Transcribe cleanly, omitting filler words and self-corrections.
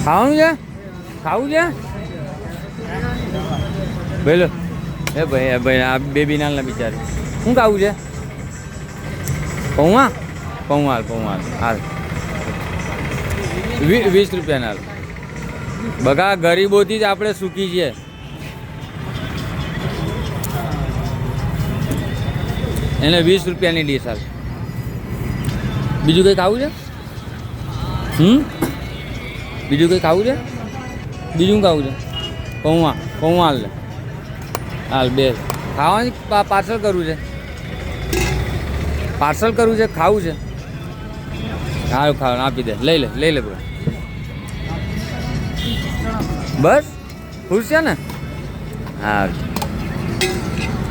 ખાવાનું છે? ખાવું છે? બોલો ભાઈ આ બેબી નાલના બિચારી શું ખાવું છે? પૌવા પૌવા હાલ 20 રૂપિયાના હાલ. બગા ગરીબોથી જ આપણે સુખી છીએ. એને 20 રૂપિયાની ડીશ હાલ. બીજું કંઈ ખાવું છે? બીજું કંઈ ખાવું છે? બીજું ખાવું છે? પૌવા હાલ લે હાલ 2 ખાવાની પાર્સલ કરવું છે? પાર્સલ કરવું છે? ખાવું છે? સારું ખાવાનું આપી દે. લઈ લે બરો. બસ ખુશ છે ને? હા.